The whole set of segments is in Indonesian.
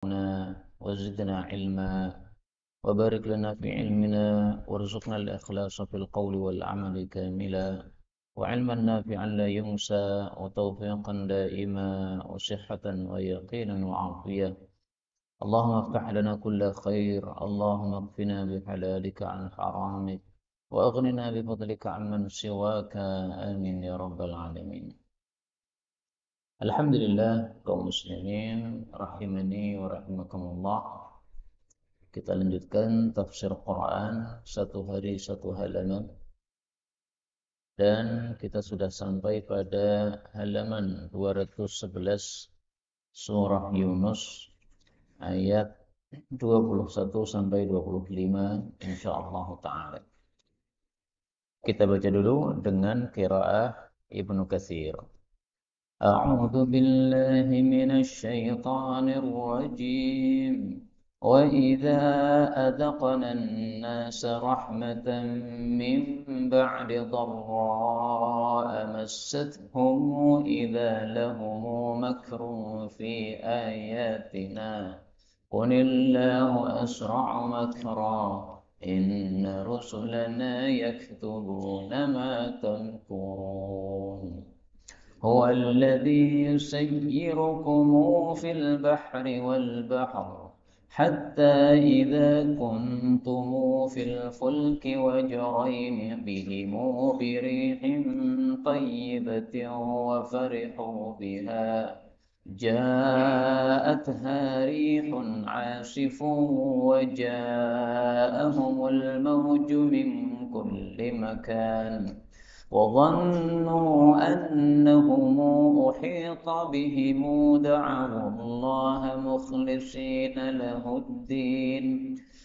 وزدنا علما وبارك لنا في علمنا وارزقنا الإخلاص في القول والعمل كاملا وعلما نافعا لا ينسى وتوفيقا دائما وصحة ويقينا وعافية. اللهم افتح لنا كل خير، اللهم اكفنا بحلالك عن حرامك وأغننا بفضلك عمن سواك، آمين يا رب العالمين. Alhamdulillah kaum muslimin rahimani wa rahimakumullah. Kita lanjutkan tafsir Quran satu hari satu halaman dan kita sudah sampai pada halaman 211 surah Yunus ayat 21 sampai 25 insyaallah taala. Kita baca dulu dengan qiraah Ibnu Katsir. أعوذ بالله من الشيطان الرجيم. وإذا أذقنا الناس رحمة من بعد ضراء مستهم إذا لهم مكر في آياتنا قل الله أسرع مكرا إن رسلنا يكتبون ما تمكرون. هو الذي يسيركم في البحر والبحر حتى إذا كنتم في الفلك وجرين بهم بريح طيبة وفرحوا بها جاءتها ريح عاصف وجاءهم الموج من كل مكان وظنوا أنهم أحيط بهم دعوا الله مخلصين له الدين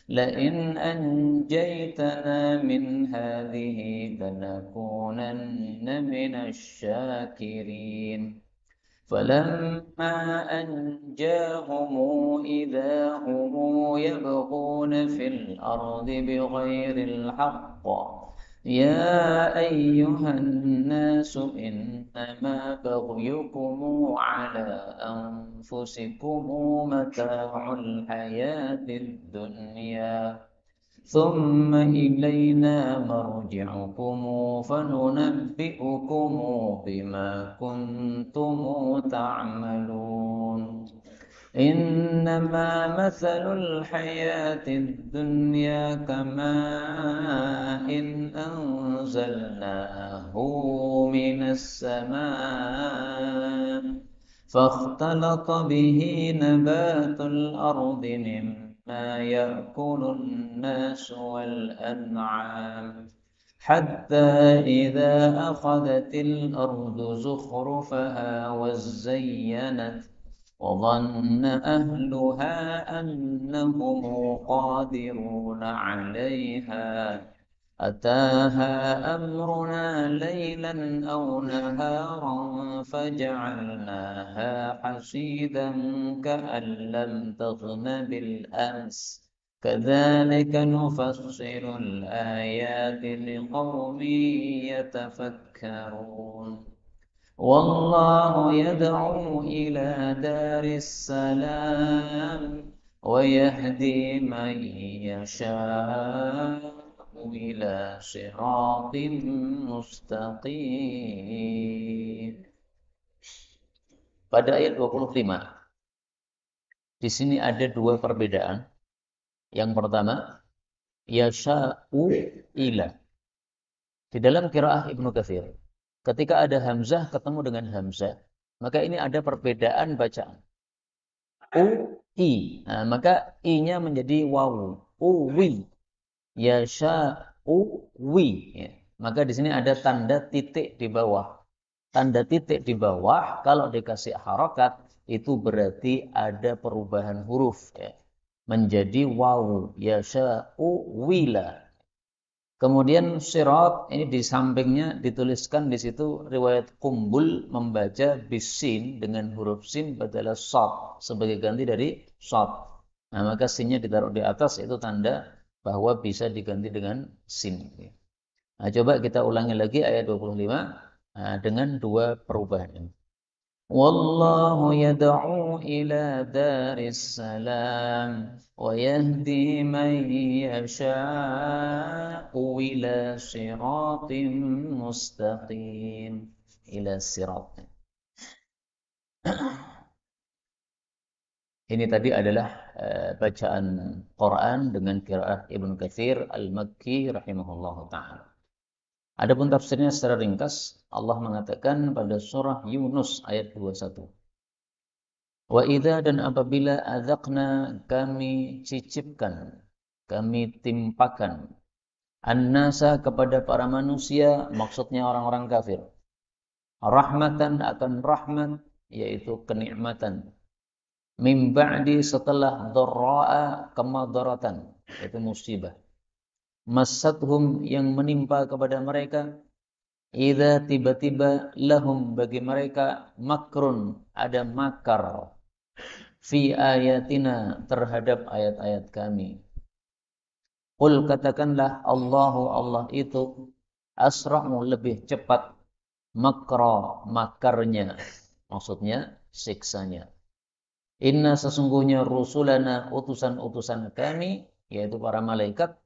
لئن أنجيتنا من هذه لنكونن من الشاكرين. فلما أنجاهم إذا هم يبغون في الأرض بغير الحق يا أيها الناس إنما بغيكم على أنفسكم متاع الحياة الدنيا ثم إلينا مرجعكم فننبئكم بما كنتم تعملون. إنما مثل الحياة الدنيا كماء أنزلناه من السماء فاختلط به نبات الأرض مما يأكل الناس والأنعام حتى إذا أخذت الأرض زخرفها وزينت وظن أهلها أنهم قادرون عليها أتاها أمرنا ليلا أو نهارا فجعلناها حصيدا كأن لم تغن بالأمس كذلك نفصل الآيات لقوم يتفكرون. والله يدعو إلى دار السلام ويهدي من يشاء إلى صراط مستقيم. Pada ayat 25 di sini ada dua perbedaan. Yang pertama, yasha'u ila. Di dalam qiraah Ibnu Katsir, ketika ada hamzah ketemu dengan hamzah, maka ini ada perbedaan bacaan. U-i. Nah, maka i-nya menjadi wawu. U-wi. Yasha'u-wi. Ya. Maka di sini ada tanda titik di bawah. Tanda titik di bawah kalau dikasih harokat itu berarti ada perubahan huruf. Ya. Menjadi wawu. Yasha'u-wila. Kemudian sirat ini di sampingnya dituliskan di situ riwayat Kumbul membaca bisin dengan huruf sin badalah shad sebagai ganti dari shad. Nah, maka sinnya ditaruh di atas itu tanda bahwa bisa diganti dengan sin. Nah, coba kita ulangi lagi ayat 25 dengan dua perubahan ini. Wallahu yad'u ila daris salam wa yahdi man yasha'u ila siratim mustaqim. Ila sirat. Ini tadi adalah bacaan Quran dengan qiraat Ibnu Katsir Al-Makki rahimahullahu taala. Adapun tafsirnya secara ringkas, Allah mengatakan pada surah Yunus ayat 21. Wa idza dan apabila adzaqna kami cicipkan, kami timpakan an-nasa kepada para manusia, maksudnya orang-orang kafir. Rahmatan akan rahmat, yaitu kenikmatan. Min ba'di setelah dharra'a kemadaratan, yaitu musibah. Masathum yang menimpa kepada mereka, idza tiba-tiba lahum bagi mereka makrun, ada makar, fi ayatina terhadap ayat-ayat kami. Qul katakanlah Allahu Allah itu asra'u lebih cepat makra makarnya, maksudnya siksanya. Inna sesungguhnya rusulana utusan-utusan kami, yaitu para malaikat,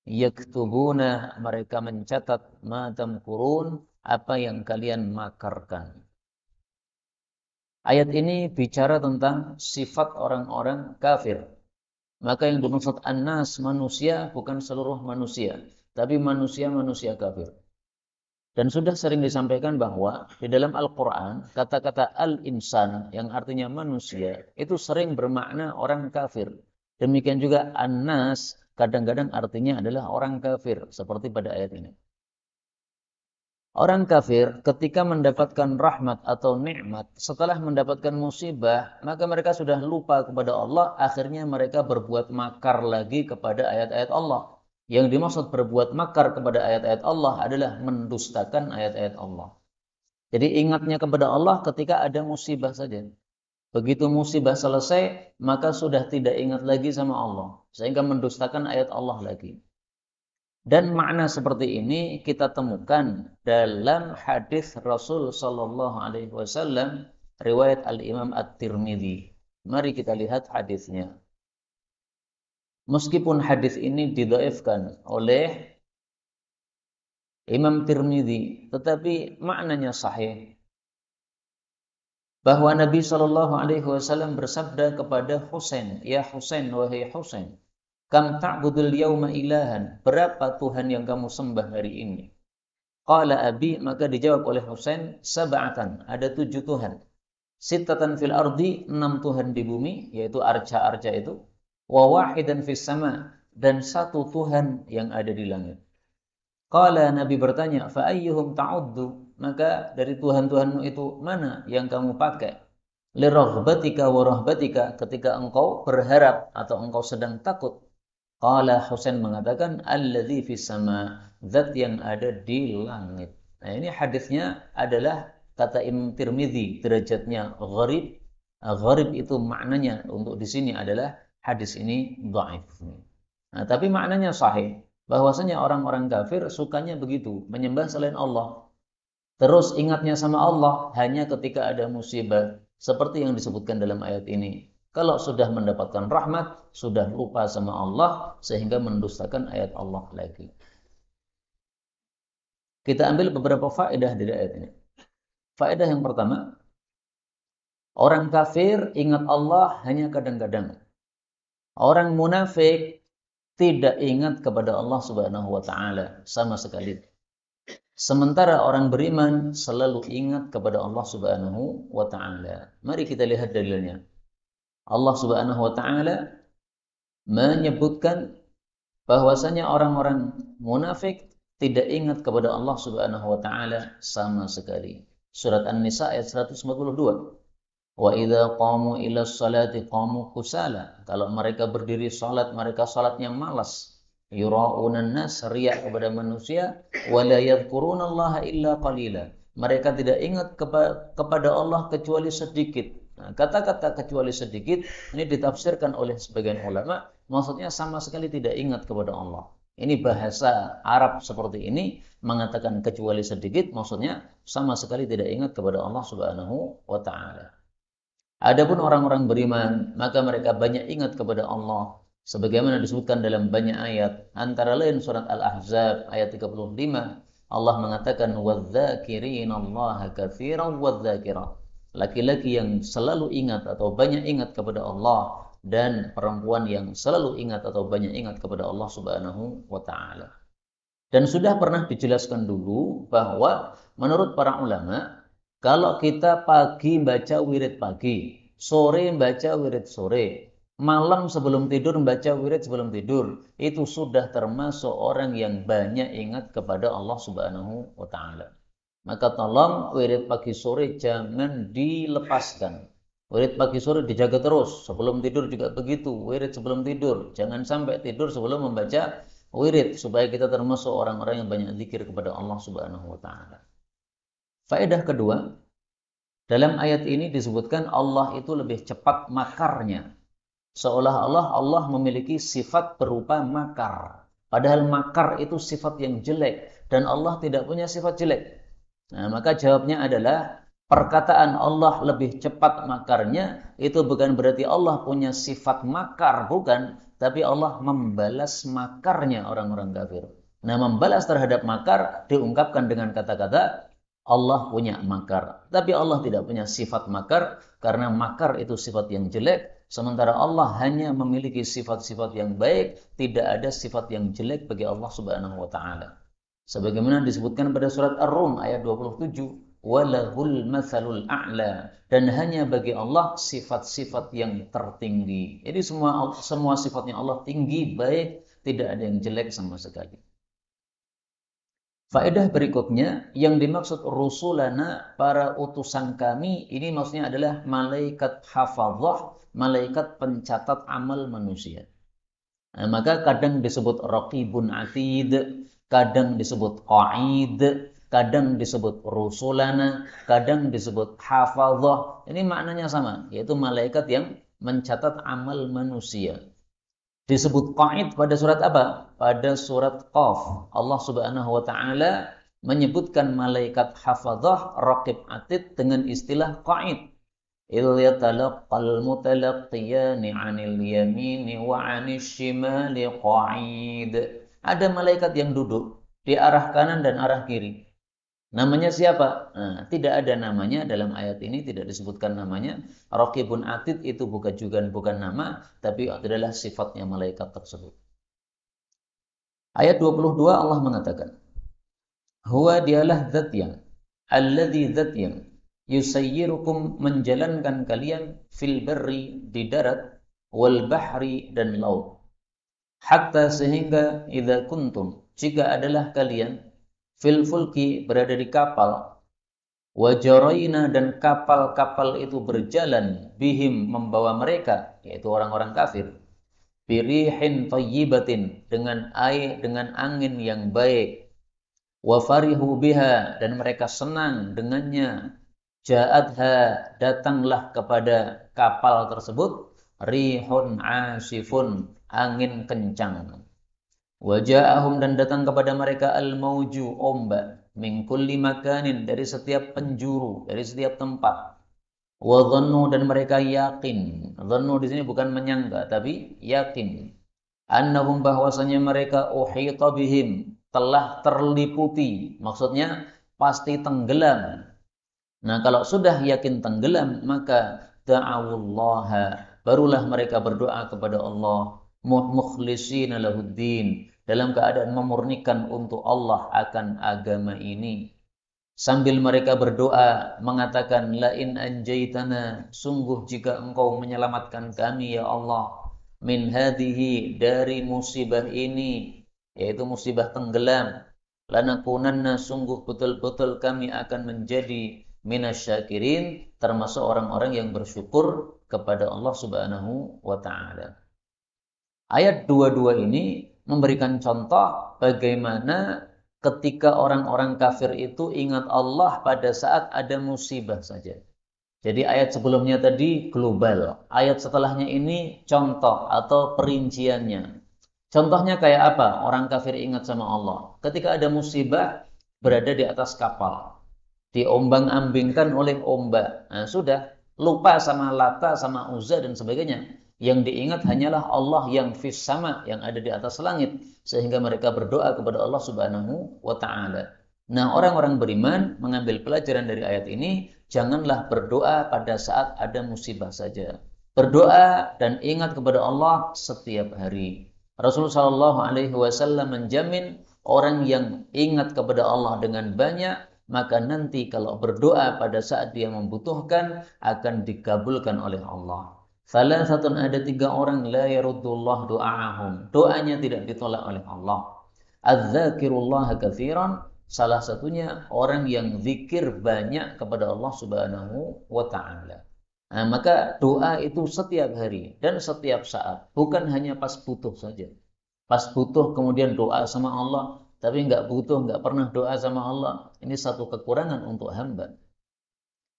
yaktubuna mereka mencatat ma tamkurun apa yang kalian makarkan. Ayat ini bicara tentang sifat orang-orang kafir. Maka yang dimaksud an-nas manusia bukan seluruh manusia, tapi manusia-manusia kafir. Dan sudah sering disampaikan bahwa di dalam Al-Quran, kata-kata al-insan yang artinya manusia, itu sering bermakna orang kafir. Demikian juga an-nas kadang-kadang artinya adalah orang kafir, seperti pada ayat ini. Orang kafir ketika mendapatkan rahmat atau nikmat, setelah mendapatkan musibah, maka mereka sudah lupa kepada Allah, akhirnya mereka berbuat makar lagi kepada ayat-ayat Allah. Yang dimaksud berbuat makar kepada ayat-ayat Allah adalah mendustakan ayat-ayat Allah. Jadi ingatnya kepada Allah ketika ada musibah saja. Begitu musibah selesai, maka sudah tidak ingat lagi sama Allah. Sehingga mendustakan ayat Allah lagi. Dan makna seperti ini kita temukan dalam hadis Rasul Sallallahu Alaihi Wasallam riwayat Al-Imam At-Tirmidzi. Mari kita lihat hadisnya. Meskipun hadis ini didhaifkan oleh Imam Tirmidzi, tetapi maknanya sahih. Bahwa Nabi Shallallahu Alaihi Wasallam bersabda kepada Husain, ya Husain, wahai Husain, kam ta'budul yawma ilahan, berapa Tuhan yang kamu sembah hari ini? Qala abi, maka dijawab oleh Husain, sab'atan, ada 7 Tuhan. Sittatan fil ardi, 6 Tuhan di bumi, yaitu arca-arca itu. Wa wahidan fis sama, dan 1 Tuhan yang ada di langit. Qala, Nabi bertanya, fa ayyuhum ta'uddu, maka dari Tuhan-Tuhanmu itu mana yang kamu pakai? Liraghbatika wa rahbatika, ketika engkau berharap atau engkau sedang takut. Qala, Husain mengatakan, alladzi fis sama, zat yang ada di langit. Nah, ini hadisnya adalah kata Imam Tirmidzi, derajatnya gharib. Gharib itu maknanya untuk di sini adalah hadis ini dhaif. Nah, tapi maknanya sahih, bahwasanya orang-orang kafir sukanya begitu, menyembah selain Allah. Terus ingatnya sama Allah hanya ketika ada musibah, seperti yang disebutkan dalam ayat ini. Kalau sudah mendapatkan rahmat, sudah lupa sama Allah, sehingga mendustakan ayat Allah lagi. Kita ambil beberapa faedah dari ayat ini. Faedah yang pertama, orang kafir ingat Allah hanya kadang-kadang. Orang munafik tidak ingat kepada Allah Subhanahu wa taala sama sekali. Sementara orang beriman selalu ingat kepada Allah Subhanahu wa taala. Mari kita lihat dalilnya. Allah Subhanahu wa taala menyebutkan bahwasanya orang-orang munafik tidak ingat kepada Allah Subhanahu wa taala sama sekali. Surat An-Nisa ayat 142. Wa idza qamu ila sholati qamu kusala. Kalau mereka berdiri salat, mereka salatnya malas. Yura'unan nas, riya kepada manusia, wa la yadhkurunallaha illa qalila. Mereka tidak ingat kepada Allah kecuali sedikit. Nah, kata-kata kecuali sedikit ini ditafsirkan oleh sebagian ulama, maksudnya sama sekali tidak ingat kepada Allah. Ini bahasa Arab seperti ini mengatakan kecuali sedikit, maksudnya sama sekali tidak ingat kepada Allah Subhanahu wa taala. Adapun orang-orang beriman, maka mereka banyak ingat kepada Allah sebagaimana disebutkan dalam banyak ayat, antara lain surat Al-Ahzab ayat 35. Allah mengatakan wadz-dzakirinallaha katsiran wadz-dzakirat. Laki-laki yang selalu ingat atau banyak ingat kepada Allah dan perempuan yang selalu ingat atau banyak ingat kepada Allah Subhanahu wa taala. Dan sudah pernah dijelaskan dulu bahwa menurut para ulama, kalau kita pagi baca wirid pagi, sore baca wirid sore, malam sebelum tidur baca wirid sebelum tidur, itu sudah termasuk orang yang banyak ingat kepada Allah Subhanahu wa taala. Maka tolong wirid pagi sore jangan dilepaskan. Wirid pagi sore dijaga terus, sebelum tidur juga begitu, wirid sebelum tidur. Jangan sampai tidur sebelum membaca wirid, supaya kita termasuk orang-orang yang banyak zikir kepada Allah Subhanahu wa taala. Faedah kedua, dalam ayat ini disebutkan Allah itu lebih cepat makarnya. Seolah-olah Allah memiliki sifat berupa makar. Padahal makar itu sifat yang jelek dan Allah tidak punya sifat jelek. Nah, maka jawabnya adalah perkataan Allah lebih cepat makarnya itu bukan berarti Allah punya sifat makar, bukan, tapi Allah membalas makarnya orang-orang kafir. Nah, membalas terhadap makar diungkapkan dengan kata-kata Allah punya makar. Tapi Allah tidak punya sifat makar karena makar itu sifat yang jelek. Sementara Allah hanya memiliki sifat-sifat yang baik, tidak ada sifat yang jelek bagi Allah Subhanahu wa taala. Sebagaimana disebutkan pada surat Ar-Rum ayat 27, walahul matsalul a'la, dan hanya bagi Allah sifat-sifat yang tertinggi. Jadi semua sifatnya Allah tinggi, baik, tidak ada yang jelek sama sekali. Faedah berikutnya, yang dimaksud rusulana, para utusan kami, ini maksudnya adalah malaikat hafadzah, malaikat pencatat amal manusia. Nah, maka kadang disebut raqibun atid, kadang disebut qa'id, kadang disebut rusulana, kadang disebut hafadzah. Ini maknanya sama, yaitu malaikat yang mencatat amal manusia. Disebut qa'id pada surat apa? Pada surat Qaf. Allah Subhanahu wa taala menyebutkan malaikat hafadzah, raqib atid dengan istilah qa'id. إِذْ يَتَلَقَّى الْمُتَلَقِّيَانِ عَنِ الْيَمِينِ وَعَنِ الشِّمَالِ قَعِيدٌ. Ada malaikat yang duduk di arah kanan dan arah kiri. Namanya siapa? Nah, tidak ada namanya dalam ayat ini, tidak disebutkan namanya. Raqibun atid itu bukan nama, tapi adalah sifatnya malaikat tersebut. Ayat 22 Allah mengatakan, Huwa dialah zat yang, alladzi zat yang yusayyirukum menjalankan kalian fil barri di darat, wal bahri dan laut, hatta sehingga idza kuntum jika adalah kalian fil fulki berada di kapal, wajaraina dan kapal-kapal itu berjalan bihim membawa mereka, yaitu orang-orang kafir, birihin thayyibatin dengan angin yang baik, wa farihu biha dan mereka senang dengannya, ja'adha datanglah kepada kapal tersebut rihun asifun angin kencang, wa ja'ahum dan datang kepada mereka al-mauju ombak, min kulli makanin dari setiap penjuru, dari setiap tempat, wa dhannu dan mereka yakin, dhannu di sini bukan menyangka tapi yakin, annahum bahwasanya mereka uhita bihim telah terliputi, maksudnya pasti tenggelam. Nah, kalau sudah yakin tenggelam, maka da'awullaha, barulah mereka berdoa kepada Allah, mukhlishina lahuddin, dalam keadaan memurnikan untuk Allah akan agama ini. Sambil mereka berdoa mengatakan, la in anjaitana, sungguh jika engkau menyelamatkan kami ya Allah, min hadhihi, dari musibah ini, yaitu musibah tenggelam, lanakunanna, sungguh betul-betul kami akan menjadi minasyakirin, termasuk orang-orang yang bersyukur kepada Allah Subhanahu wa taala. Ayat 22 ini memberikan contoh bagaimana ketika orang-orang kafir itu ingat Allah pada saat ada musibah saja. Jadi ayat sebelumnya tadi global, ayat setelahnya ini contoh atau perinciannya. Contohnya kayak apa? Orang kafir ingat sama Allah. Ketika ada musibah, berada di atas kapal, diombang-ambingkan oleh ombak. Nah, sudah lupa sama Lata, sama Uzza dan sebagainya. Yang diingat hanyalah Allah yang fis sama, yang ada di atas langit, sehingga mereka berdoa kepada Allah Subhanahu wa taala. Nah, orang-orang beriman mengambil pelajaran dari ayat ini, janganlah berdoa pada saat ada musibah saja. Berdoa dan ingat kepada Allah setiap hari. Rasulullah Shallallahu Alaihi Wasallam menjamin orang yang ingat kepada Allah dengan banyak, maka nanti kalau berdoa pada saat dia membutuhkan akan dikabulkan oleh Allah. Salah satu ada 3 orang la yaruddullah doa'ahum. Doanya tidak ditolak oleh Allah. Az-zakirullah katsiran, salah satunya orang yang zikir banyak kepada Allah Subhanahu wa taala. Nah, maka doa itu setiap hari dan setiap saat, bukan hanya pas butuh saja. Pas butuh kemudian doa sama Allah, tapi nggak butuh, nggak pernah doa sama Allah. Ini satu kekurangan untuk hamba.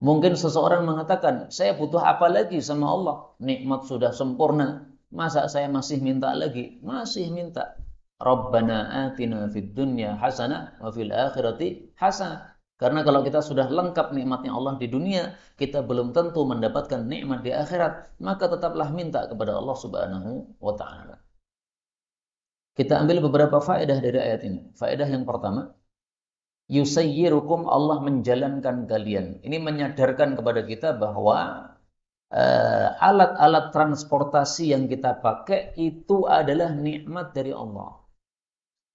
Mungkin seseorang mengatakan, saya butuh apa lagi sama Allah? Nikmat sudah sempurna. Masa saya masih minta lagi? Masih minta. Rabbana atina fid dunya hasanah wa fil akhirati hasanah. Karena kalau kita sudah lengkap nikmatnya Allah di dunia, kita belum tentu mendapatkan nikmat di akhirat, maka tetaplah minta kepada Allah Subhanahu wa taala. Kita ambil beberapa faedah dari ayat ini. Faedah yang pertama, yusayyirukum, Allah menjalankan kalian. Ini menyadarkan kepada kita bahwa alat-alat transportasi yang kita pakai itu adalah nikmat dari Allah.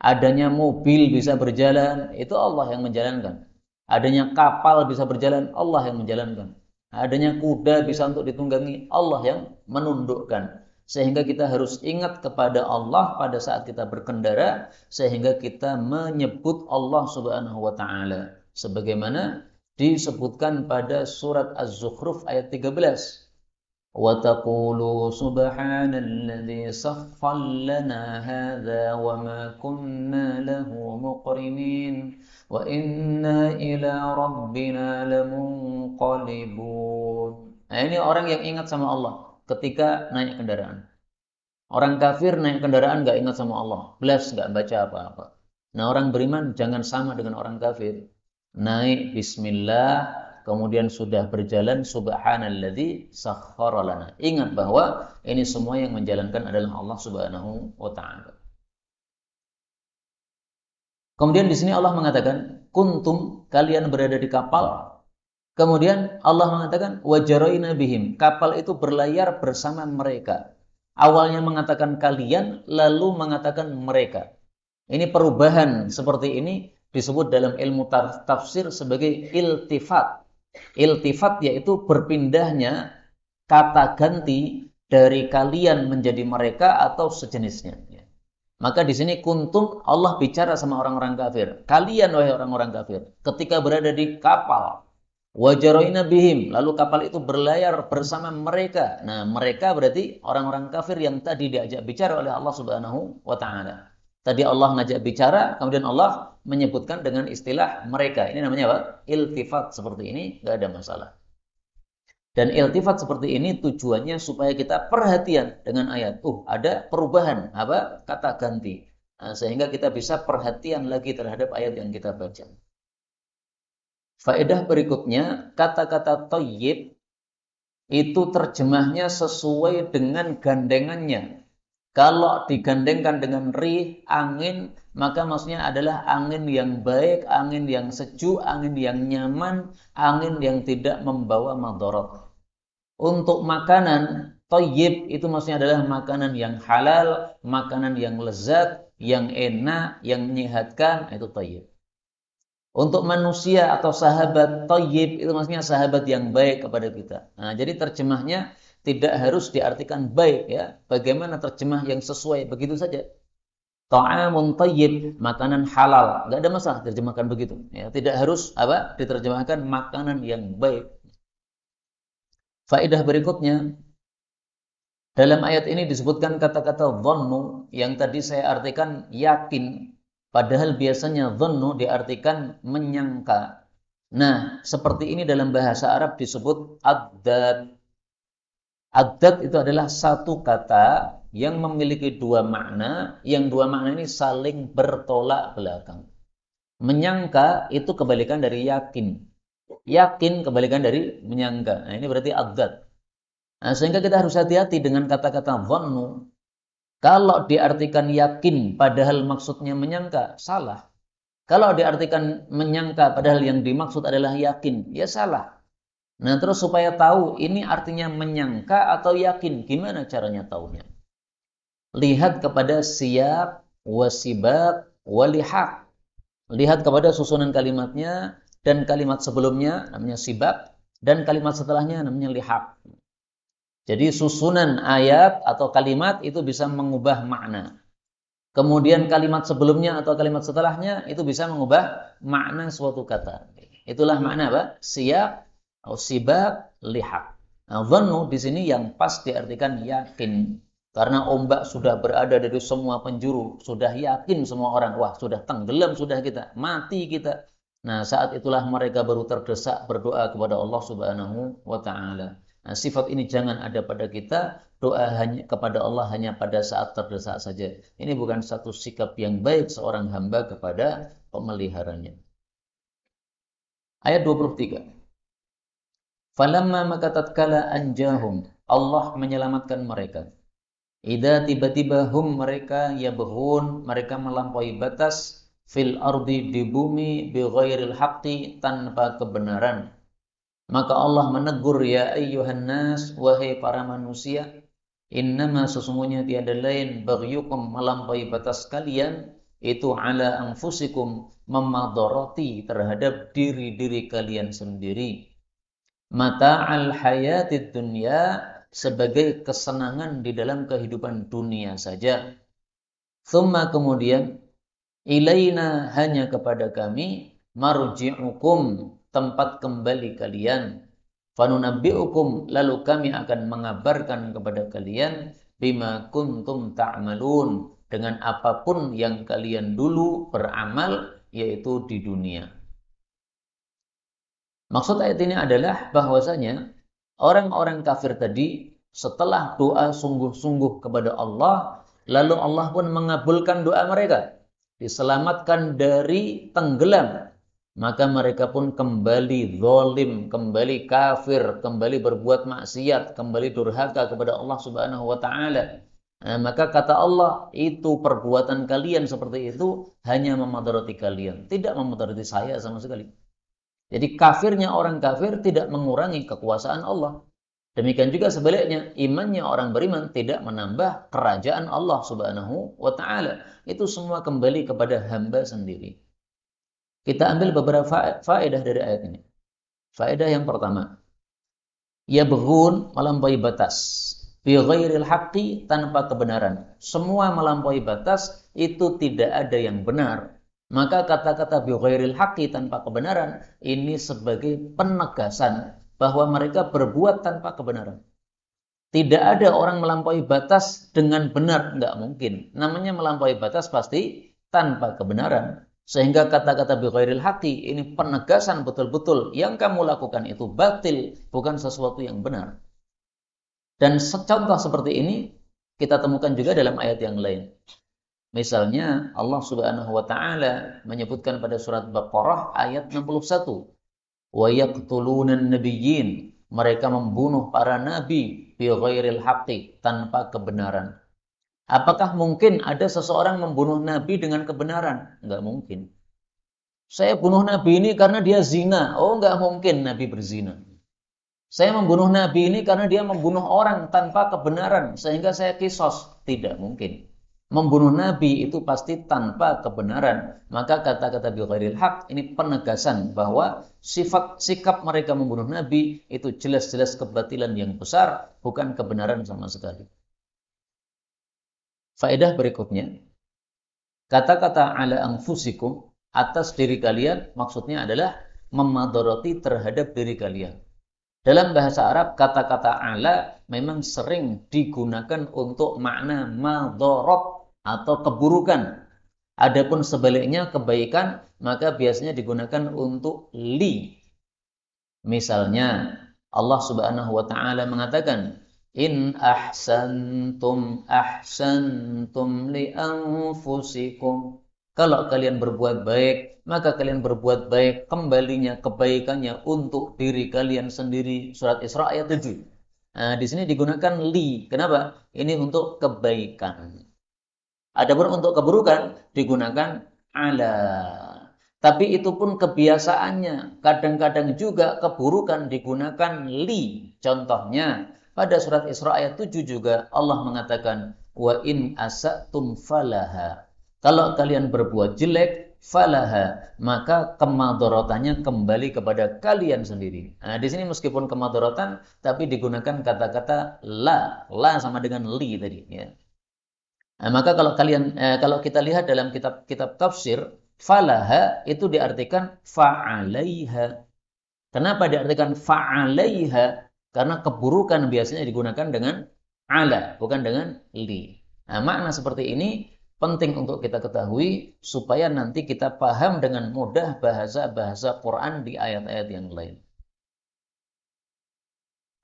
Adanya mobil bisa berjalan, itu Allah yang menjalankan. Adanya kapal bisa berjalan, Allah yang menjalankan. Adanya kuda bisa untuk ditunggangi, Allah yang menundukkan. Sehingga kita harus ingat kepada Allah pada saat kita berkendara, sehingga kita menyebut Allah Subhanahu wa taala sebagaimana disebutkan pada surat Az-Zukhruf ayat 13. Wa taqulu subhanalladzi sakhkhara lana hadza wa ma kunna lahu muqrinin wa inna ila rabbina lamunqalibun. Nah, ini orang yang ingat sama Allah ketika naik kendaraan. Orang kafir naik kendaraan nggak ingat sama Allah, belas nggak baca apa-apa. Nah, orang beriman jangan sama dengan orang kafir. Naik bismillah, kemudian sudah berjalan subhanalladzi sakhkhara lana. Ingat bahwa ini semua yang menjalankan adalah Allah Subhanahu wa taala. Kemudian di sini Allah mengatakan, kuntum, kalian berada di kapal. Kemudian Allah mengatakan wajaraina bihim, kapal itu berlayar bersama mereka. Awalnya mengatakan kalian, lalu mengatakan mereka. Ini perubahan seperti ini disebut dalam ilmu tafsir sebagai iltifat. Iltifat yaitu berpindahnya kata ganti dari kalian menjadi mereka atau sejenisnya. Maka di sini kuntum, Allah bicara sama orang-orang kafir. Kalian wahai orang-orang kafir, ketika berada di kapal, wajaroina bihim, lalu kapal itu berlayar bersama mereka. Nah, mereka berarti orang-orang kafir yang tadi diajak bicara oleh Allah Subhanahu wa taala. Tadi Allah ngajak bicara, kemudian Allah menyebutkan dengan istilah mereka. Ini namanya apa? Iltifat seperti ini, enggak ada masalah. Dan iltifat seperti ini tujuannya supaya kita perhatian dengan ayat. Ada perubahan apa? Kata ganti. Nah, sehingga kita bisa perhatian lagi terhadap ayat yang kita baca. Faedah berikutnya, kata-kata thayyib itu terjemahnya sesuai dengan gandengannya. Kalau digandengkan dengan rih, angin, maka maksudnya adalah angin yang baik, angin yang sejuk, angin yang nyaman, angin yang tidak membawa madarat. Untuk makanan, thayyib itu maksudnya adalah makanan yang halal, makanan yang lezat, yang enak, yang menyehatkan, itu thayyib. Untuk manusia atau sahabat thayyib itu maksudnya sahabat yang baik kepada kita. Nah, jadi terjemahnya tidak harus diartikan baik ya. Bagaimana terjemah yang sesuai begitu saja. Ta'amun thayyib, makanan halal. Enggak ada masalah terjemahkan begitu. Ya, tidak harus diterjemahkan makanan yang baik. Faedah berikutnya, dalam ayat ini disebutkan kata-kata dhannu yang tadi saya artikan yakin. Padahal biasanya dhannu diartikan menyangka. Nah, seperti ini dalam bahasa Arab disebut addad. Addad itu adalah satu kata yang memiliki dua makna, yang dua makna ini saling bertolak belakang. Menyangka itu kebalikan dari yakin. Yakin kebalikan dari menyangka. Nah, ini berarti adzat. Nah, sehingga kita harus hati-hati dengan kata-kata dhannu. Kalau diartikan yakin padahal maksudnya menyangka, salah. Kalau diartikan menyangka padahal yang dimaksud adalah yakin, ya salah. Nah, terus supaya tahu ini artinya menyangka atau yakin, gimana caranya tahunya? Lihat kepada siyaq, wasibaq, walihaq. Lihat kepada susunan kalimatnya dan kalimat sebelumnya namanya sibaq dan kalimat setelahnya namanya lihaq. Jadi susunan ayat atau kalimat itu bisa mengubah makna. Kemudian kalimat sebelumnya atau kalimat setelahnya itu bisa mengubah makna suatu kata. Itulah makna apa? Siyaq atau sibaq, lihaq. Nah, dhannu di sini yang pas diartikan yakin. Karena ombak sudah berada dari semua penjuru, sudah yakin semua orang, wah sudah tenggelam sudah kita, mati kita. Nah, saat itulah mereka baru terdesak berdoa kepada Allah Subhanahu wa taala. Nah, sifat ini jangan ada pada kita, doa hanya kepada Allah hanya pada saat terdesak saja. Ini bukan satu sikap yang baik seorang hamba kepada pemeliharanya. Ayat 23. Falamma maka tatkala anjahum, Allah menyelamatkan mereka. Ida tiba-tiba hum mereka yabghun, mereka melampaui batas fil ardi di bumi bi ghairil haqqi tanpa kebenaran. Maka Allah menegur, ya ayyuhan nas, wahai para manusia, innama sesungguhnya tiada lain baghyukum melampaui batas kalian itu ala anfusikum memadarati terhadap diri-diri kalian sendiri. Mata'al hayatid dunya sebagai kesenangan di dalam kehidupan dunia saja. Thumma kemudian ilaina hanya kepada kami marji'ukum tempat kembali kalian. Fanunabbi'ukum lalu kami akan mengabarkan kepada kalian bima kuntum ta'malun dengan apapun yang kalian dulu beramal yaitu di dunia. Maksud ayat ini adalah bahwasanya orang-orang kafir tadi setelah doa sungguh-sungguh kepada Allah, lalu Allah pun mengabulkan doa mereka, diselamatkan dari tenggelam, maka mereka pun kembali zalim, kembali kafir, kembali berbuat maksiat, kembali durhaka kepada Allah Subhanahu wa taala. Nah, maka kata Allah, itu perbuatan kalian seperti itu hanya memudarati kalian, tidak memudarati saya sama sekali. Jadi kafirnya orang kafir tidak mengurangi kekuasaan Allah. Demikian juga sebaliknya, imannya orang beriman tidak menambah kerajaan Allah Subhanahu wa taala. Itu semua kembali kepada hamba sendiri. Kita ambil beberapa faedah dari ayat ini. Faedah yang pertama, yabghun melampaui batas, bi ghairil haqqi tanpa kebenaran. Semua melampaui batas itu tidak ada yang benar. Maka kata-kata bi ghairil haqqi tanpa kebenaran ini sebagai penegasan bahwa mereka berbuat tanpa kebenaran. Tidak ada orang melampaui batas dengan benar, enggak mungkin. Namanya melampaui batas pasti tanpa kebenaran. Sehingga kata-kata bi ghairil haqqi ini penegasan betul-betul yang kamu lakukan itu batil, bukan sesuatu yang benar. Dan contoh seperti ini kita temukan juga dalam ayat yang lain. Misalnya Allah Subhanahu wa taala menyebutkan pada surat Baqarah ayat 61. Wa yaqtulunan nabiyyin, mereka membunuh para nabi bi ghairil haqqi tanpa kebenaran. Apakah mungkin ada seseorang membunuh nabi dengan kebenaran? Enggak mungkin. Saya bunuh nabi ini karena dia zina. Oh, enggak mungkin nabi berzina. Saya membunuh nabi ini karena dia membunuh orang tanpa kebenaran sehingga saya kisos. Tidak mungkin. Membunuh nabi itu pasti tanpa kebenaran. Maka kata-kata bi ghairil haq ini penegasan bahwa sikap mereka membunuh nabi itu jelas-jelas kebatilan yang besar, bukan kebenaran sama sekali. Faedah berikutnya, kata-kata ala anfusikum atas diri kalian maksudnya adalah memadarati terhadap diri kalian. Dalam bahasa Arab, kata-kata ala memang sering digunakan untuk makna madarat atau keburukan. Adapun sebaliknya kebaikan, maka biasanya digunakan untuk li. Misalnya, Allah Subhanahu wa taala mengatakan, In ahsantum li anfusikum. Kalau kalian berbuat baik, maka kalian berbuat baik, kembalinya kebaikannya untuk diri kalian sendiri. Surat Isra ayat 7. Nah, di sini digunakan li. Kenapa? Ini untuk kebaikan. Adapun untuk keburukan digunakan ala. Tapi itu pun kebiasaannya. Kadang-kadang juga keburukan digunakan li. Contohnya pada surat Isra ayat 7 juga Allah mengatakan wa in asatum falaha. Kalau kalian berbuat jelek falaha, maka kemadorotannya kembali kepada kalian sendiri. Nah, di sini meskipun kemadorotan tapi digunakan kata-kata la. La sama dengan li tadi ya. Nah, maka kalau kita lihat dalam kitab tafsir, falaha itu diartikan fa'alaiha. Kenapa diartikan fa'alaiha? Karena keburukan biasanya digunakan dengan ala, bukan dengan li. Nah, makna seperti ini penting untuk kita ketahui supaya nanti kita paham dengan mudah bahasa-bahasa Quran di ayat-ayat yang lain.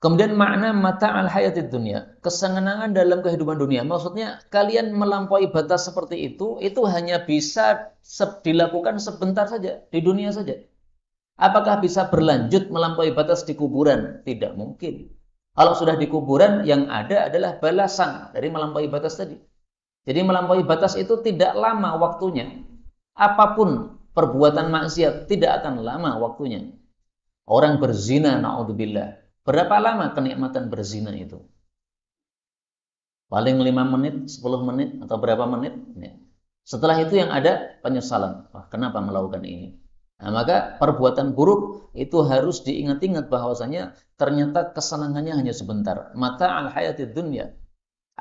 Kemudian makna mata al hayatid dunia, kesenangan dalam kehidupan dunia. Maksudnya kalian melampaui batas seperti itu hanya bisa dilakukan sebentar saja, di dunia saja. Apakah bisa berlanjut melampaui batas di kuburan? Tidak mungkin. Kalau sudah di kuburan, yang ada adalah balasan dari melampaui batas tadi. Jadi melampaui batas itu tidak lama waktunya. Apapun perbuatan maksiat tidak akan lama waktunya. Orang berzina, na'udzubillah. Berapa lama kenikmatan berzina itu? Paling 5 menit, 10 menit, atau berapa menit? Ya. Setelah itu yang ada penyesalan. Wah, kenapa melakukan ini? Nah, maka perbuatan buruk itu harus diingat-ingat bahwasanya ternyata kesenangannya hanya sebentar. Mata al hayatid dunya.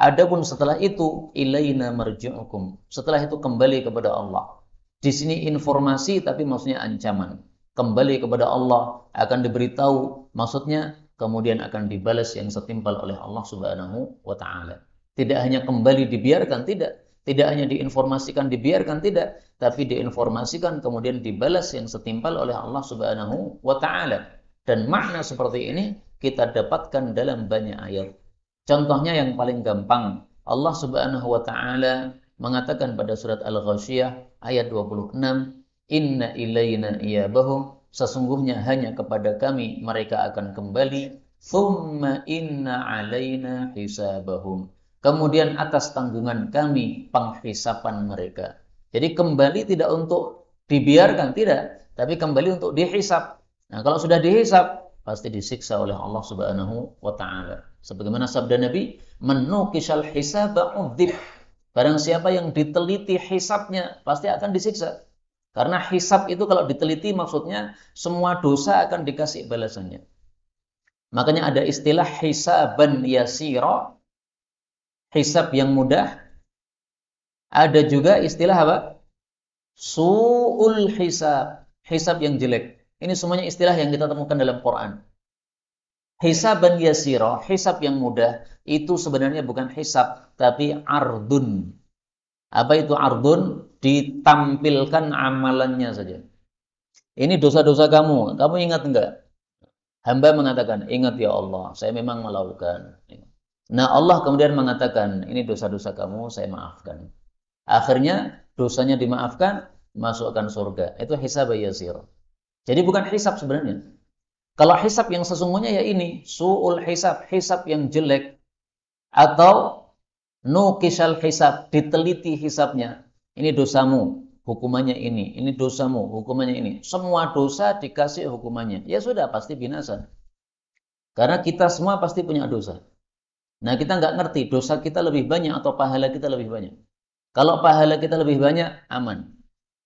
Adapun setelah itu ilaina marji'ukum. Setelah itu kembali kepada Allah. Di sini informasi tapi maksudnya ancaman. Kembali kepada Allah akan diberitahu, maksudnya kemudian akan dibalas yang setimpal oleh Allah Subhanahu wa taala. Tidak hanya kembali dibiarkan, tidak. Tidak hanya diinformasikan dibiarkan, tidak, tapi diinformasikan kemudian dibalas yang setimpal oleh Allah Subhanahu wa taala. Dan makna seperti ini kita dapatkan dalam banyak ayat. Contohnya yang paling gampang, Allah Subhanahu wa taala mengatakan pada surat Al-Ghasyiyah ayat 26, "Inna ilaina iyabahum." Sesungguhnya hanya kepada kami mereka akan kembali. Thumma inna alaina hisabahum. Kemudian atas tanggungan kami penghisapan mereka. Jadi kembali tidak untuk dibiarkan, tidak, tapi kembali untuk dihisab. Nah, kalau sudah dihisab, pasti disiksa oleh Allah Subhanahu wa taala. Sebagaimana sabda Nabi, "Menukishal hisaba udzib." Barang siapa yang diteliti hisabnya, pasti akan disiksa. Karena hisab itu kalau diteliti maksudnya semua dosa akan dikasih balasannya. Makanya ada istilah hisaban yasira, hisab yang mudah. Ada juga istilah apa? Su'ul hisab, hisab yang jelek. Ini semuanya istilah yang kita temukan dalam Quran. Hisaban yasira, hisab yang mudah, itu sebenarnya bukan hisab, tapi ardun. Apa itu ardun? Ditampilkan amalannya saja. Ini dosa-dosa kamu ingat enggak? Hamba mengatakan, ingat ya Allah, saya memang melakukan. Nah, Allah kemudian mengatakan, ini dosa-dosa kamu, saya maafkan. Akhirnya, dosanya dimaafkan, masukkan surga. Itu hisab yasir. Jadi bukan hisab sebenarnya. Kalau hisab yang sesungguhnya ya ini, su'ul hisab, hisab yang jelek. Atau nukishal hisab, diteliti hisabnya. Ini dosamu, hukumannya ini dosamu, hukumannya ini. Semua dosa dikasih hukumannya. Ya sudah, pasti binasa. Karena kita semua pasti punya dosa. Nah, kita nggak ngerti dosa kita lebih banyak atau pahala kita lebih banyak. Kalau pahala kita lebih banyak, aman.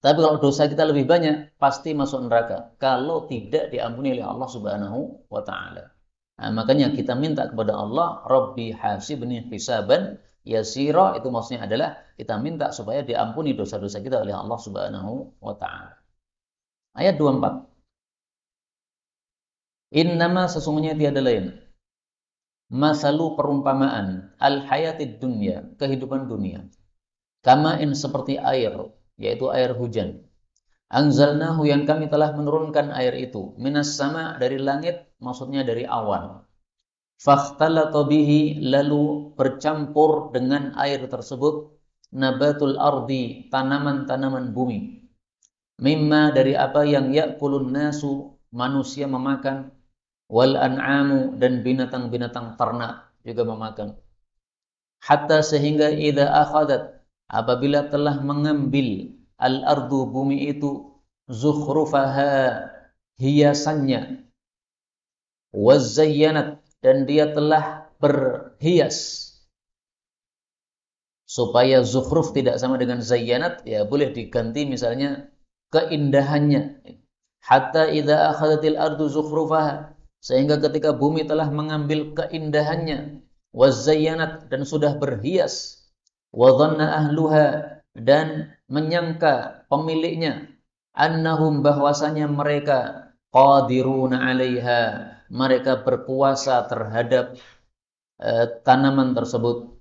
Tapi kalau dosa kita lebih banyak, pasti masuk neraka. Kalau tidak diampuni oleh Allah Subhanahu wa taala. Nah, makanya kita minta kepada Allah, Rabbi hasibni hisaban yasira, itu maksudnya adalah kita minta supaya diampuni dosa-dosa kita oleh Allah Subhanahu wa taala. Ayat 24. Innama sesungguhnya tiada lain. Masalu perumpamaan al-hayatid dunya, kehidupan dunia. Kama'in seperti air, yaitu air hujan. Anzalnahu yang kami telah menurunkan air itu. Minas sama dari langit, maksudnya dari awan. Fakhtalata bihi, lalu bercampur dengan air tersebut, nabatul ardi, tanaman-tanaman bumi. Mimma, dari apa yang yakulun nasu, manusia memakan, wal an'amu, dan binatang-binatang ternak juga memakan. Hatta, sehingga idza akhadat, apabila telah mengambil al-ardu, bumi itu, zukhrufaha, hiasannya, wazayyanat, dan dia telah berhias. Supaya zukhruf tidak sama dengan zayyanat, ya boleh diganti misalnya keindahannya. Hatta idza akhadatil ardu zukhrufaha, sehingga ketika bumi telah mengambil keindahannya, wazayyanat, dan sudah berhias, wa dhanna ahluha, dan menyangka pemiliknya, annahum, bahwasanya mereka, qadiruna 'alaiha, mereka berkuasa terhadap tanaman tersebut,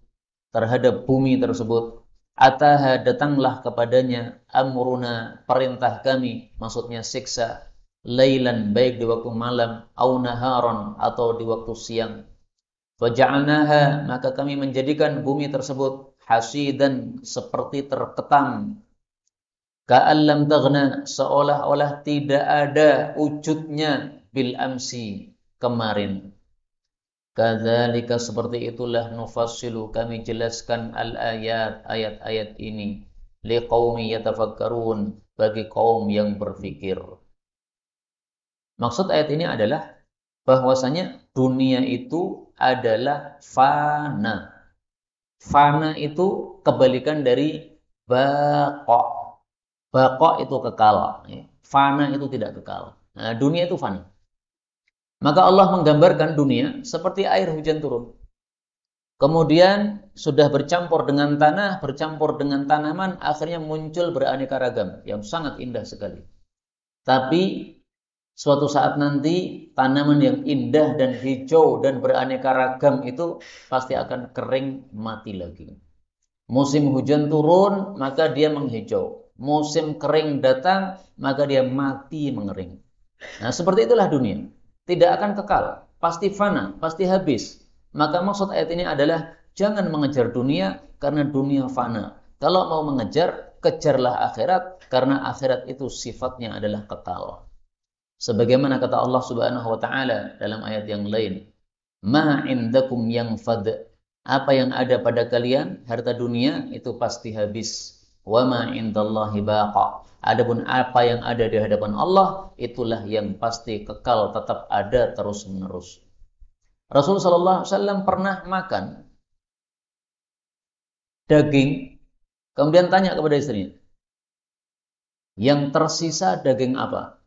terhadap bumi tersebut. Ataha, datanglah kepadanya, amruna, perintah kami, maksudnya siksa, lailan, baik di waktu malam, au naharon, atau di waktu siang. Faja'alnaha, maka kami menjadikan bumi tersebut hasidan, seperti terketam, ka'allam taghna, seolah-olah tidak ada wujudnya, bil amsi, kemarin. Kadzalika, seperti itulah, nufassilu, kami jelaskan al-ayat, ayat-ayat ini, liqaumi yatafakkarun, bagi kaum yang berfikir. Maksud ayat ini adalah bahwasanya dunia itu adalah fana. Fana itu kebalikan dari baqa. Baqa itu kekal, fana itu tidak kekal. Nah, dunia itu fana. Maka Allah menggambarkan dunia seperti air hujan turun. Kemudian sudah bercampur dengan tanah, bercampur dengan tanaman, akhirnya muncul beraneka ragam yang sangat indah sekali. Tapi suatu saat nanti tanaman yang indah dan hijau dan beraneka ragam itu pasti akan kering, mati lagi. Musim hujan turun, maka dia menghijau. Musim kering datang, maka dia mati, mengering. Nah, seperti itulah dunia. Tidak akan kekal, pasti fana, pasti habis. Maka maksud ayat ini adalah jangan mengejar dunia karena dunia fana. Kalau mau mengejar, kejarlah akhirat karena akhirat itu sifatnya adalah kekal. Sebagaimana kata Allah Subhanahu wa taala dalam ayat yang lain, "Ma 'indakum yanfad." Apa yang ada pada kalian, harta dunia, itu pasti habis. "Wa ma 'indallahi baqa." Adapun apa yang ada di hadapan Allah, itulah yang pasti kekal, tetap ada terus-menerus. Rasulullah SAW pernah makan daging, kemudian tanya kepada istrinya, yang tersisa daging apa?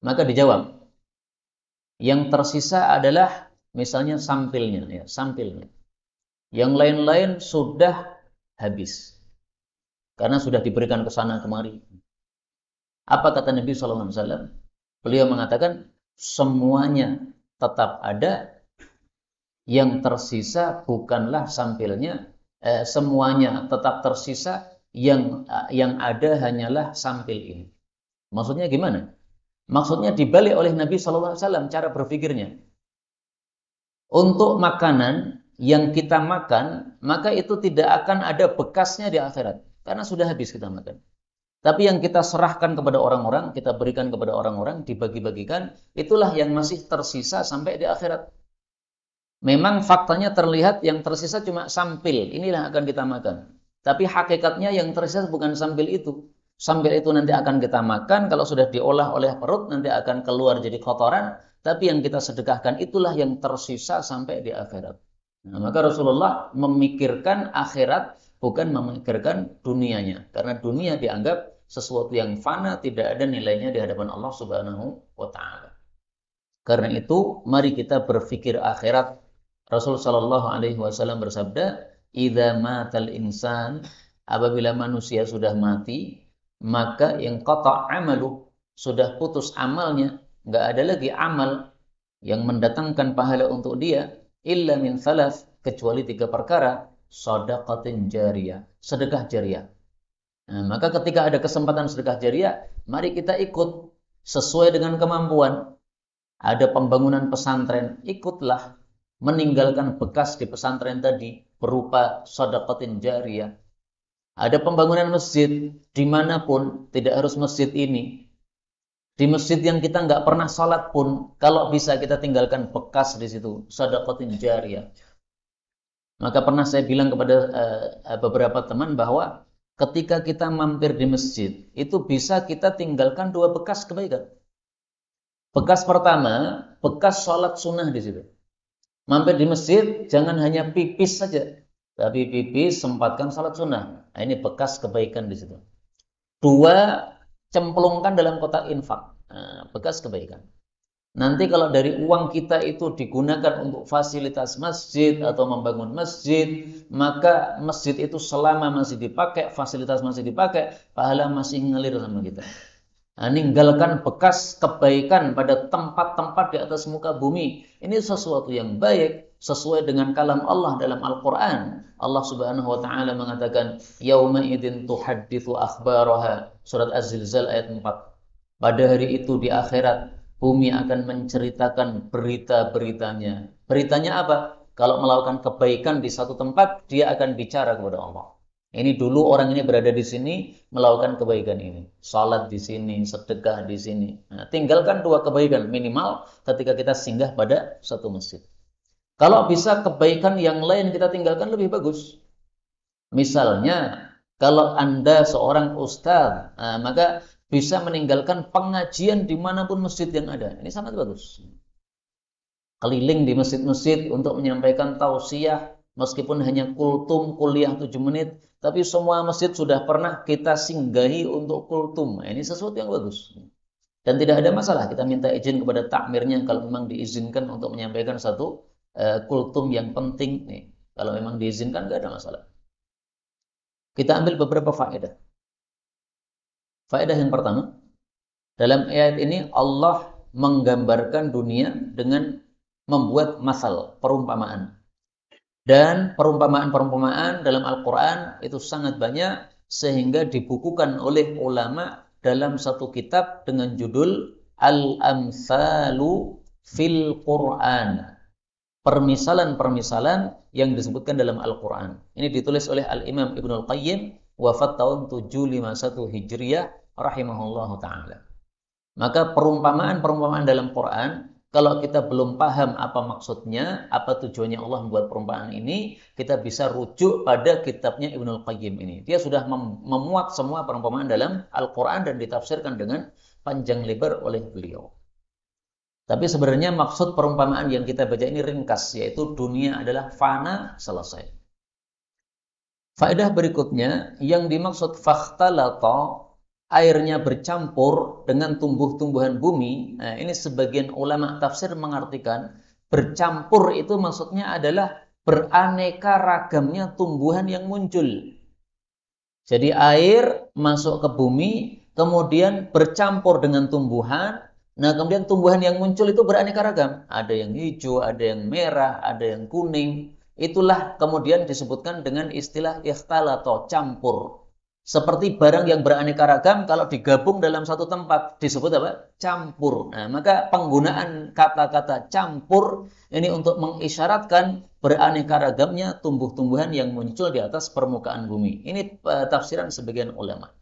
Maka dijawab, yang tersisa adalah misalnya sampilnya, ya, sampilnya. Yang lain-lain sudah habis, karena sudah diberikan ke sana kemari. Apa kata Nabi SAW? Beliau mengatakan, semuanya tetap ada, yang tersisa bukanlah sampilnya, semuanya tetap tersisa, yang ada hanyalah sampil ini. Maksudnya gimana? Maksudnya dibalik oleh Nabi SAW cara berpikirnya. Untuk makanan yang kita makan, maka itu tidak akan ada bekasnya di akhirat, karena sudah habis kita makan. Tapi yang kita serahkan kepada orang-orang, kita berikan kepada orang-orang, dibagi-bagikan, itulah yang masih tersisa sampai di akhirat. Memang faktanya terlihat yang tersisa cuma sampil, inilah akan kita makan. Tapi hakikatnya yang tersisa bukan sampil itu. Sampil itu nanti akan kita makan, kalau sudah diolah oleh perut, nanti akan keluar jadi kotoran. Tapi yang kita sedekahkan itulah yang tersisa sampai di akhirat. Nah, maka Rasulullah memikirkan akhirat, bukan memikirkan dunianya. Karena dunia dianggap sesuatu yang fana, tidak ada nilainya di hadapan Allah Subhanahu wa taala. Karena itu, mari kita berpikir akhirat. Rasul sallallahu alaihi wasallam bersabda, "Idza matal insan," apabila manusia sudah mati, maka yang qata' amalu, sudah putus amalnya, enggak ada lagi amal yang mendatangkan pahala untuk dia, illa min thalath, kecuali 3 perkara, shadaqatin jariyah, sedekah jariyah. Nah, maka ketika ada kesempatan sedekah jariyah, mari kita ikut sesuai dengan kemampuan. Ada pembangunan pesantren, ikutlah meninggalkan bekas di pesantren tadi berupa sedekatin jariyah. Ada pembangunan masjid, dimanapun, tidak harus masjid ini. Di masjid yang kita nggak pernah sholat pun, kalau bisa kita tinggalkan bekas di situ, sedekatin jariyah. Maka pernah saya bilang kepada beberapa teman bahwa ketika kita mampir di masjid, itu bisa kita tinggalkan dua bekas kebaikan. Bekas pertama, bekas sholat sunnah di situ. Mampir di masjid, jangan hanya pipis saja, tapi pipis sempatkan sholat sunnah. Nah, ini bekas kebaikan di situ. Dua, cemplungkan dalam kotak infak. Nah, bekas kebaikan. Nanti kalau dari uang kita itu digunakan untuk fasilitas masjid atau membangun masjid, maka masjid itu selama masih dipakai, fasilitas masih dipakai, pahala masih ngalir sama kita. Nah, ninggalkan bekas kebaikan pada tempat-tempat di atas muka bumi. Ini sesuatu yang baik, sesuai dengan kalam Allah dalam Al-Quran. Allah Subhanahu wa Ta'ala mengatakan, Yauma idin tuhaddithu akhbaraha. Surat Az-Zilzal ayat 4. Pada hari itu di akhirat, bumi akan menceritakan berita-beritanya. Beritanya apa? Kalau melakukan kebaikan di satu tempat, dia akan bicara kepada Allah. Ini dulu orang ini berada di sini melakukan kebaikan ini. Salat di sini, sedekah di sini. Nah, tinggalkan dua kebaikan minimal ketika kita singgah pada satu masjid. Kalau bisa kebaikan yang lain kita tinggalkan lebih bagus. Misalnya, kalau Anda seorang ustaz, maka bisa meninggalkan pengajian dimanapun masjid yang ada. Ini sangat bagus. Keliling di masjid-masjid untuk menyampaikan tausiah, meskipun hanya kultum kuliah 7 menit, tapi semua masjid sudah pernah kita singgahi untuk kultum. Ini sesuatu yang bagus. Dan tidak ada masalah kita minta izin kepada takmirnya kalau memang diizinkan untuk menyampaikan satu kultum yang penting. Nih, kalau memang diizinkan tidak ada masalah. Kita ambil beberapa faedah. Faedah yang pertama, dalam ayat ini Allah menggambarkan dunia dengan membuat masal, perumpamaan. Dan perumpamaan-perumpamaan dalam Al-Quran itu sangat banyak sehingga dibukukan oleh ulama dalam satu kitab dengan judul Al-Amsalu fil Quran. Permisalan-permisalan yang disebutkan dalam Al-Quran. Ini ditulis oleh Al-Imam Ibnul Qayyim, wafat tahun 751 Hijriyah, rahimahullahu ta'ala. Maka perumpamaan-perumpamaan dalam Quran, kalau kita belum paham apa maksudnya, apa tujuannya Allah membuat perumpamaan ini, kita bisa rujuk pada kitabnya Ibnul Qayyim ini. Dia sudah memuat semua perumpamaan dalam Al-Quran dan ditafsirkan dengan panjang lebar oleh beliau. Tapi sebenarnya maksud perumpamaan yang kita baca ini ringkas, yaitu dunia adalah fana, selesai. Faedah berikutnya, yang dimaksud fakhtalata, airnya bercampur dengan tumbuh-tumbuhan bumi. Nah, ini sebagian ulama tafsir mengartikan bercampur itu maksudnya adalah beraneka ragamnya tumbuhan yang muncul. Jadi air masuk ke bumi, kemudian bercampur dengan tumbuhan. Nah, kemudian tumbuhan yang muncul itu beraneka ragam. Ada yang hijau, ada yang merah, ada yang kuning. Itulah kemudian disebutkan dengan istilah ikhtalata, campur. Seperti barang yang beraneka ragam, kalau digabung dalam satu tempat, disebut apa? Campur. Nah, maka penggunaan kata-kata campur ini untuk mengisyaratkan beraneka ragamnya tumbuh-tumbuhan yang muncul di atas permukaan bumi. Ini tafsiran sebagian ulama.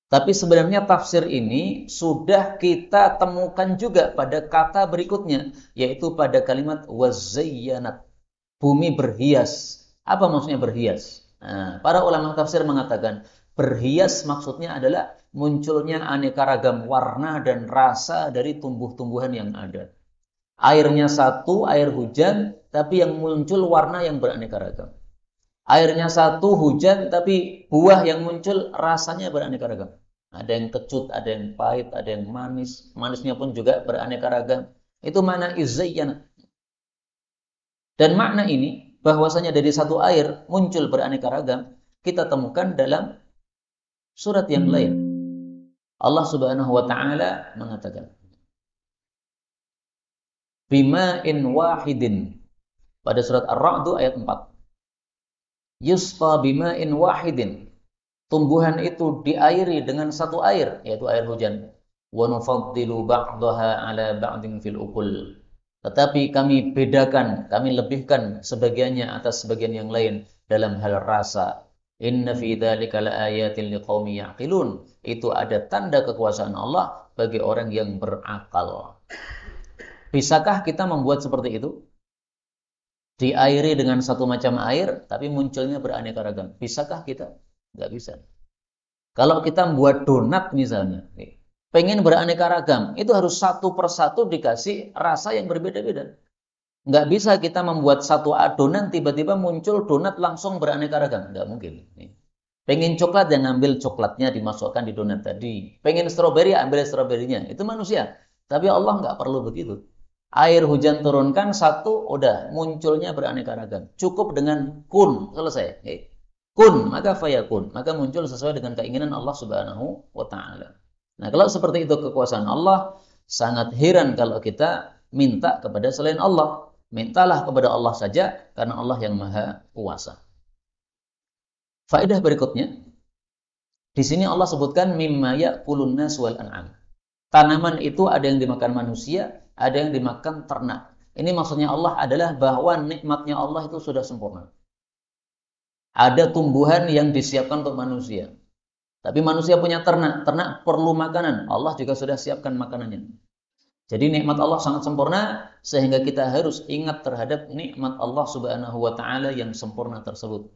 Tapi sebenarnya tafsir ini sudah kita temukan juga pada kata berikutnya, yaitu pada kalimat wazayyanat. Bumi berhias. Apa maksudnya berhias? Nah, para ulama tafsir mengatakan berhias maksudnya adalah munculnya aneka ragam warna dan rasa dari tumbuh-tumbuhan yang ada. Airnya satu, air hujan, tapi yang muncul warna yang beraneka ragam. Airnya satu, hujan, tapi buah yang muncul rasanya beraneka ragam. Ada yang kecut, ada yang pahit, ada yang manis. Manisnya pun juga beraneka ragam. Itu makna izzayyana. Dan makna ini, bahwasanya dari satu air muncul beraneka ragam, kita temukan dalam surat yang lain. Allah Subhanahu wa Ta'ala mengatakan, Bima'in wahidin. Pada surat Ar-Ra'd ayat 4. Yusqa bima'in wahidin. Tumbuhan itu diairi dengan satu air, yaitu air hujan. wa nufaddilu ba'daha 'ala ba'din fil uqul. Tetapi kami bedakan, kami lebihkan sebagiannya atas sebagian yang lain dalam hal rasa. Inna fi dzalika laayatin liqaumin ya'qilun. Itu ada tanda kekuasaan Allah bagi orang yang berakal. Bisakah kita membuat seperti itu? Diairi dengan satu macam air, tapi munculnya beraneka ragam. Bisakah kita? Nggak bisa. Kalau kita membuat donat misalnya, pengen beraneka ragam, itu harus satu persatu dikasih rasa yang berbeda-beda. Nggak bisa kita membuat satu adonan, tiba-tiba muncul donat langsung beraneka ragam. Nggak mungkin. Pengen coklat, yang ngambil coklatnya dimasukkan di donat tadi. Pengen stroberi, ambil stroberinya. Itu manusia. Tapi Allah nggak perlu begitu. Air hujan turunkan satu, udah munculnya beraneka ragam. Cukup dengan kun, selesai. Kun, maka fayakun. Maka muncul sesuai dengan keinginan Allah Subhanahu wa Ta'ala. Nah, kalau seperti itu kekuasaan Allah, sangat heran kalau kita minta kepada selain Allah. Mintalah kepada Allah saja, karena Allah yang Maha Kuasa. Faedah berikutnya, di sini Allah sebutkan mimma ya'kulun nas wal an'am. Tanaman itu ada yang dimakan manusia, ada yang dimakan ternak. Ini maksudnya Allah adalah bahwa nikmatnya Allah itu sudah sempurna. Ada tumbuhan yang disiapkan untuk manusia. Tapi manusia punya ternak. Ternak perlu makanan. Allah juga sudah siapkan makanannya. Jadi nikmat Allah sangat sempurna, sehingga kita harus ingat terhadap nikmat Allah Subhanahu wa Ta'ala yang sempurna tersebut.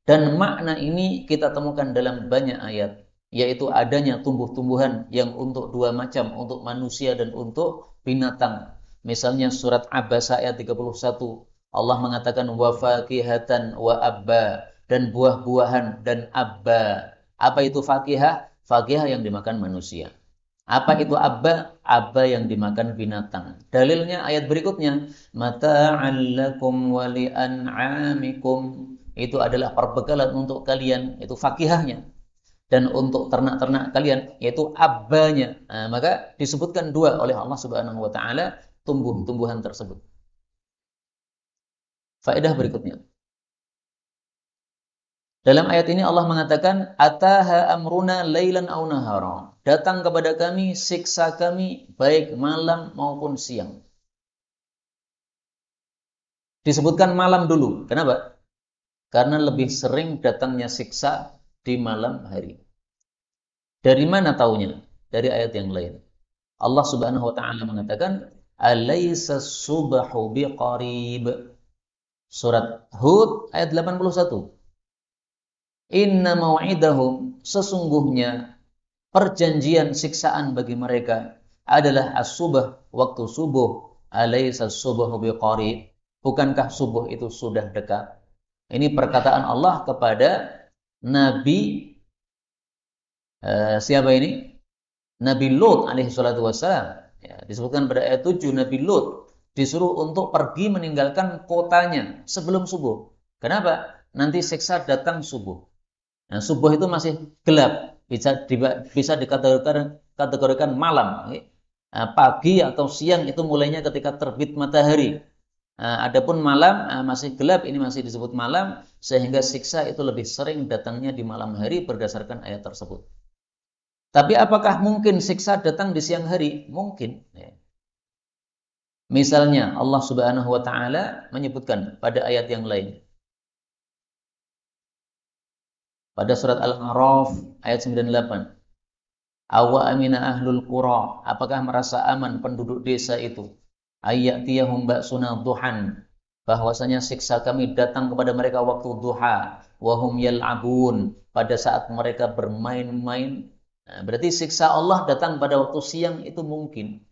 Dan makna ini kita temukan dalam banyak ayat, yaitu adanya tumbuh-tumbuhan yang untuk dua macam, untuk manusia dan untuk binatang. Misalnya surat Abasa ayat 31, Allah mengatakan wa fakihatan wa abba, dan buah-buahan dan abba. Apa itu fakihah? Fakihah yang dimakan manusia. Apa itu abba? Abba yang dimakan binatang. Dalilnya ayat berikutnya, mata'an lakum wa li'an'amikum. Itu adalah perbekalan untuk kalian, itu fakihahnya. Dan untuk ternak-ternak kalian, yaitu abbanya. Nah, maka disebutkan dua oleh Allah Subhanahu wa Ta'ala tumbuh-tumbuhan tersebut. Faedah berikutnya. Dalam ayat ini Allah mengatakan, ataha amruna lailan aw nahara. Datang kepada kami siksa kami baik malam maupun siang. Disebutkan malam dulu. Kenapa? Karena lebih sering datangnya siksa di malam hari. Dari mana taunya? Dari ayat yang lain. Allah Subhanahu wa Ta'ala mengatakan, alaysa subhu biqarib. Surat Hud ayat 81. Inna mau'idahum, sesungguhnya perjanjian siksaan bagi mereka adalah as-subh, waktu subuh. Alaysa subhu biqarib. Bukankah subuh itu sudah dekat? Ini perkataan Allah kepada Nabi siapa ini? Nabi Lut alaihi salatu wassalam. Ya, disebutkan pada ayat 7, Nabi Lut disuruh untuk pergi meninggalkan kotanya sebelum subuh. Kenapa? Nanti siksa datang subuh. Nah, subuh itu masih gelap, bisa dikategorikan malam. Nah, pagi atau siang itu mulainya ketika terbit matahari. Adapun malam masih gelap, ini masih disebut malam, sehingga siksa itu lebih sering datangnya di malam hari berdasarkan ayat tersebut. Tapi apakah mungkin siksa datang di siang hari? Mungkin. Misalnya Allah Subhanahu wa Ta'ala menyebutkan pada ayat yang lain. Pada surat Al-A'raf ayat 98. Awa amina ahlul qura, apakah merasa aman penduduk desa itu? Ayyatiyahum ba'suna duhan, bahwasanya siksa kami datang kepada mereka waktu duha, wahum yal'abun, pada saat mereka bermain-main. Nah, berarti siksa Allah datang pada waktu siang itu mungkin,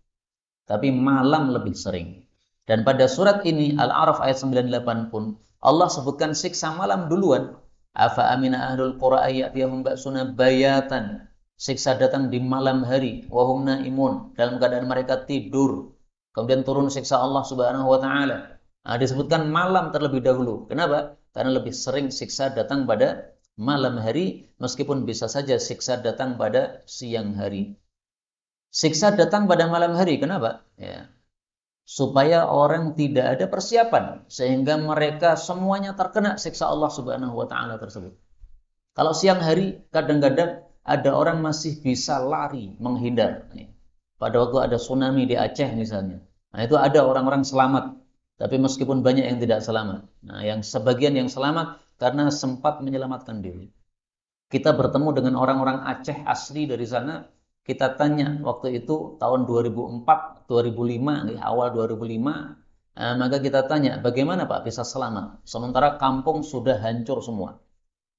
tapi malam lebih sering. Dan pada surat ini Al-A'raf ayat 98 pun Allah sebutkan siksa malam duluan. Afa amina ahlul qura ayyatiyahum ba'suna bayatan, siksa datang di malam hari, wahum naimun, dalam keadaan mereka tidur. Kemudian turun siksa Allah Subhanahu wa Ta'ala. Nah, disebutkan malam terlebih dahulu. Kenapa? Karena lebih sering siksa datang pada malam hari, meskipun bisa saja siksa datang pada siang hari. Siksa datang pada malam hari, kenapa? Ya, supaya orang tidak ada persiapan, sehingga mereka semuanya terkena siksa Allah Subhanahu wa Ta'ala tersebut. Kalau siang hari, kadang-kadang ada orang masih bisa lari, menghindar. pada waktu ada tsunami di Aceh misalnya. Nah, itu ada orang-orang selamat, tapi meskipun banyak yang tidak selamat. Nah, yang sebagian yang selamat karena sempat menyelamatkan diri. Kita bertemu dengan orang-orang Aceh asli dari sana, kita tanya waktu itu tahun 2004, 2005, awal 2005, maka kita tanya, bagaimana Pak bisa selamat? Sementara kampung sudah hancur semua.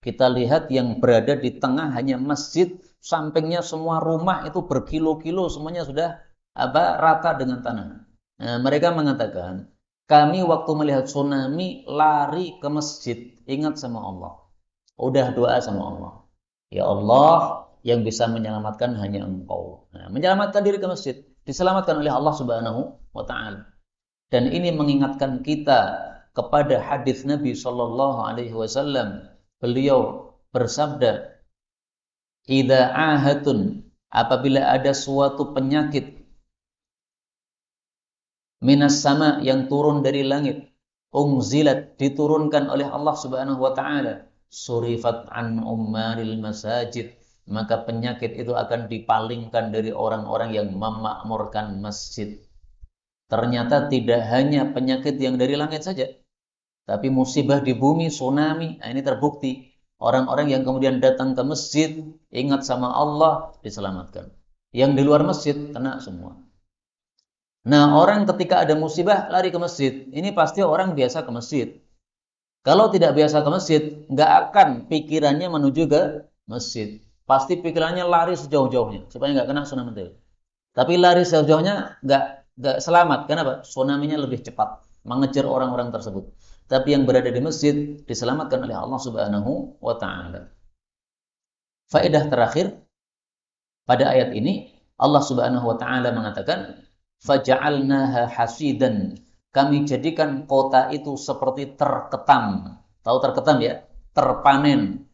Kita lihat yang berada di tengah hanya masjid, sampingnya semua rumah itu berkilo-kilo, semuanya sudah rata dengan tanah. Nah, mereka mengatakan, kami waktu melihat tsunami lari ke masjid, ingat sama Allah. Udah doa sama Allah. Ya Allah, yang bisa menyelamatkan hanya Engkau. Nah, menyelamatkan diri ke masjid, diselamatkan oleh Allah Subhanahu wa taala. Dan ini mengingatkan kita kepada hadis Nabi sallallahu alaihi wasallam. Beliau bersabda, "Idza ahatun," apabila ada suatu penyakit minas sama yang turun dari langit, unzilat diturunkan oleh Allah Subhanahu wa taala, surifat an ummaril masajid, maka penyakit itu akan dipalingkan dari orang-orang yang memakmurkan masjid. Ternyata tidak hanya penyakit yang dari langit saja, tapi musibah di bumi, tsunami, nah ini terbukti. Orang-orang yang kemudian datang ke masjid, ingat sama Allah, diselamatkan. Yang di luar masjid, kena semua. Nah, orang ketika ada musibah, lari ke masjid. Ini pasti orang biasa ke masjid. Kalau tidak biasa ke masjid, nggak akan pikirannya menuju ke masjid. Pasti pikirannya lari sejauh-jauhnya, supaya nggak kena tsunami. Tapi lari sejauh-jauhnya nggak selamat. Kenapa? Tsunami-nya lebih cepat mengejar orang-orang tersebut. Tapi yang berada di masjid diselamatkan oleh Allah Subhanahu wa taala. Faedah terakhir pada ayat ini, Allah Subhanahu wa taala mengatakan, faja'alnaha hasidan. Kami jadikan kota itu seperti terketam. Tahu terketam ya? Terpanen.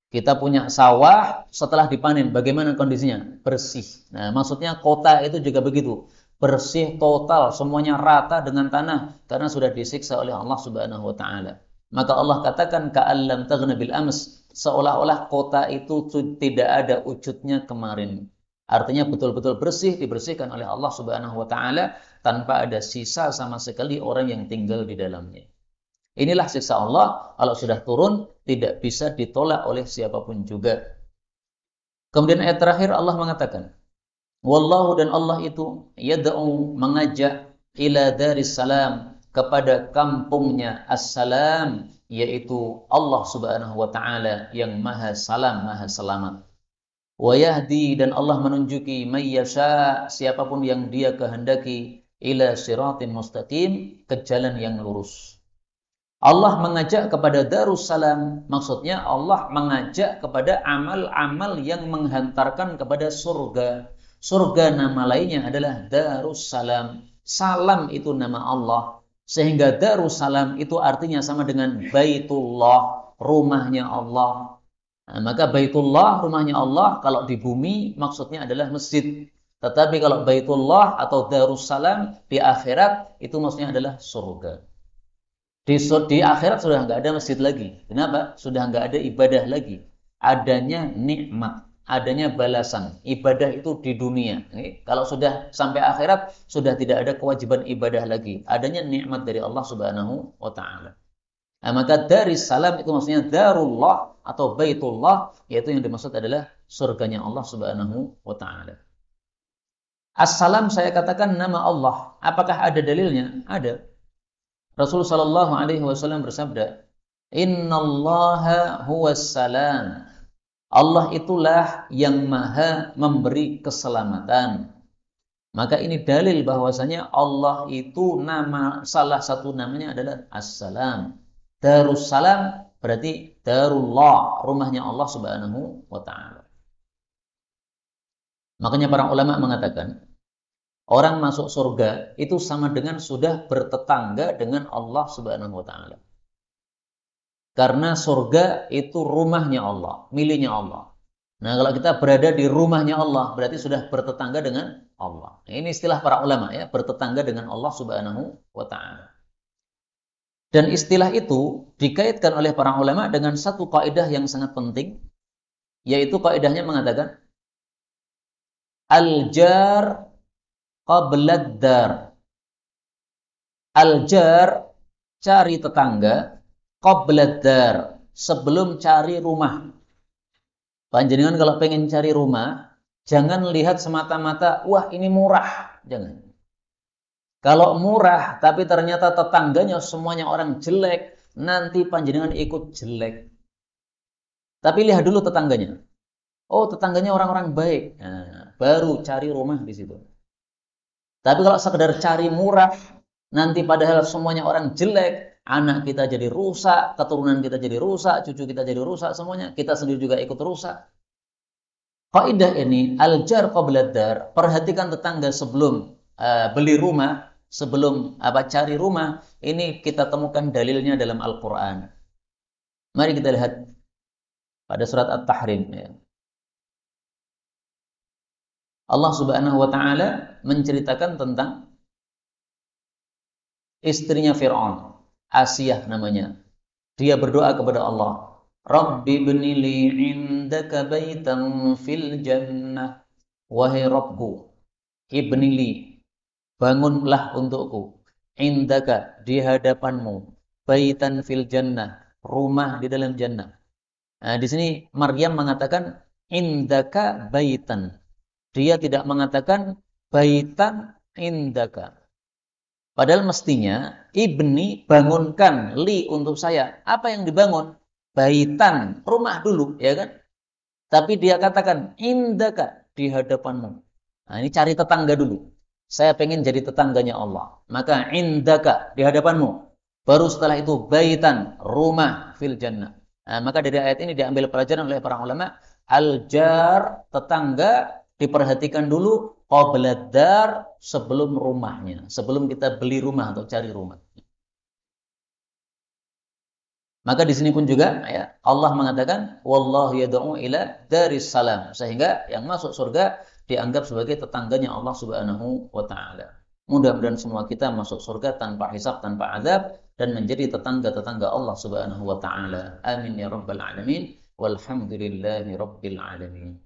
Kita punya sawah, setelah dipanen bagaimana kondisinya? Bersih. Nah, maksudnya kota itu juga begitu. Bersih total, semuanya rata dengan tanah karena sudah disiksa oleh Allah Subhanahu wa taala. Maka Allah katakan ka'allam taghna bil ams, seolah-olah kota itu tidak ada wujudnya kemarin. Artinya betul-betul bersih, dibersihkan oleh Allah Subhanahu wa taala tanpa ada sisa sama sekali orang yang tinggal di dalamnya. Inilah siksa Allah, kalau sudah turun tidak bisa ditolak oleh siapapun juga. Kemudian ayat terakhir Allah mengatakan, wallahu, dan Allah itu yad'u, mengajak, ila daris salam, kepada kampungnya as-salam, yaitu Allah Subhanahu wa taala yang maha salam, maha selamat. Wa yahdi, dan Allah menunjuki may yasha, siapapun yang Dia kehendaki, ila siratin mustaqim, ke jalan yang lurus. Allah mengajak kepada Darussalam, maksudnya Allah mengajak kepada amal-amal yang menghantarkan kepada surga. Surga nama lainnya adalah Darussalam. Salam itu nama Allah. Sehingga Darussalam itu artinya sama dengan Baitullah, rumahnya Allah. Nah, maka Baitullah, rumahnya Allah, kalau di bumi maksudnya adalah masjid. Tetapi kalau Baitullah atau Darussalam di akhirat itu maksudnya adalah surga. Di akhirat sudah nggak ada masjid lagi. Kenapa? Sudah nggak ada ibadah lagi. Adanya nikmat, adanya balasan. Ibadah itu di dunia. Kalau sudah sampai akhirat, sudah tidak ada kewajiban ibadah lagi. Adanya nikmat dari Allah Subhanahu wa taala. Nah, maka dari salam itu maksudnya Darullah atau Baitullah, yaitu yang dimaksud adalah surganya Allah Subhanahu wa taala. As-salam saya katakan nama Allah. Apakah ada dalilnya? Ada. Rasulullah sallallahu alaihi wasallam bersabda, "Innallaha huwas salam." Allah itulah yang maha memberi keselamatan. Maka ini dalil bahwasanya Allah itu salah satu namanya adalah As-Salam. Darussalam berarti Darullah, rumahnya Allah Subhanahu wa taala. Makanya para ulama mengatakan, orang masuk surga itu sama dengan sudah bertetangga dengan Allah Subhanahu wa taala. Karena surga itu rumahnya Allah, miliknya Allah. Nah, kalau kita berada di rumahnya Allah, berarti sudah bertetangga dengan Allah. Nah, ini istilah para ulama ya, bertetangga dengan Allah Subhanahu wa taala. Dan istilah itu dikaitkan oleh para ulama dengan satu kaidah yang sangat penting, yaitu kaidahnya mengatakan al-jar qablad dar. Al-jar, cari tetangga, qablad dar, sebelum cari rumah. Panjenengan kalau pengen cari rumah, jangan lihat semata-mata, wah ini murah. Jangan. Kalau murah, tapi ternyata tetangganya semuanya orang jelek, nanti panjenengan ikut jelek. Tapi lihat dulu tetangganya. Oh, tetangganya orang-orang baik. Nah, baru cari rumah di situ. Tapi kalau sekedar cari murah, nanti padahal semuanya orang jelek, anak kita jadi rusak, keturunan kita jadi rusak, cucu kita jadi rusak, semuanya kita sendiri juga ikut rusak. Kaidah ini al-jar qabla dar, perhatikan tetangga sebelum beli rumah, sebelum cari rumah. Ini kita temukan dalilnya dalam Al-Qur'an. Mari kita lihat pada surat At-Tahrim ya. Allah Subhanahu wa taala menceritakan tentang istrinya Fir'aun, Asiyah namanya. Dia berdoa kepada Allah, Rabbi ibnili indaka baitan fil jannah. Wahai Rabbku, ibnili, bangunlah untukku, indaka, di hadapanmu, baitan fil jannah, rumah di dalam jannah. Nah, di sini Maryam mengatakan indaka baitan. Dia tidak mengatakan baitan indaka. Padahal mestinya ibni, bangunkan li untuk saya. Apa yang dibangun? Baitan, rumah dulu, ya kan? Tapi dia katakan indaka, di hadapanmu. Nah, ini cari tetangga dulu. Saya pengen jadi tetangganya Allah. Maka indaka, di hadapanmu. Baru setelah itu baitan, rumah fil jannah. Nah, maka dari ayat ini diambil pelajaran oleh para ulama, al-jar, tetangga, diperhatikan dulu qabla dar, sebelum rumahnya, sebelum kita beli rumah atau cari rumah. Maka di sini pun juga ya, Allah mengatakan wallahu yad'u ila daris salam, sehingga yang masuk surga dianggap sebagai tetangganya Allah Subhanahu wa taala. Mudah-mudahan semua kita masuk surga tanpa hisab, tanpa azab, dan menjadi tetangga-tetangga Allah Subhanahu wa taala. Amin ya rabbal alamin. Walhamdulillahi rabbil alamin.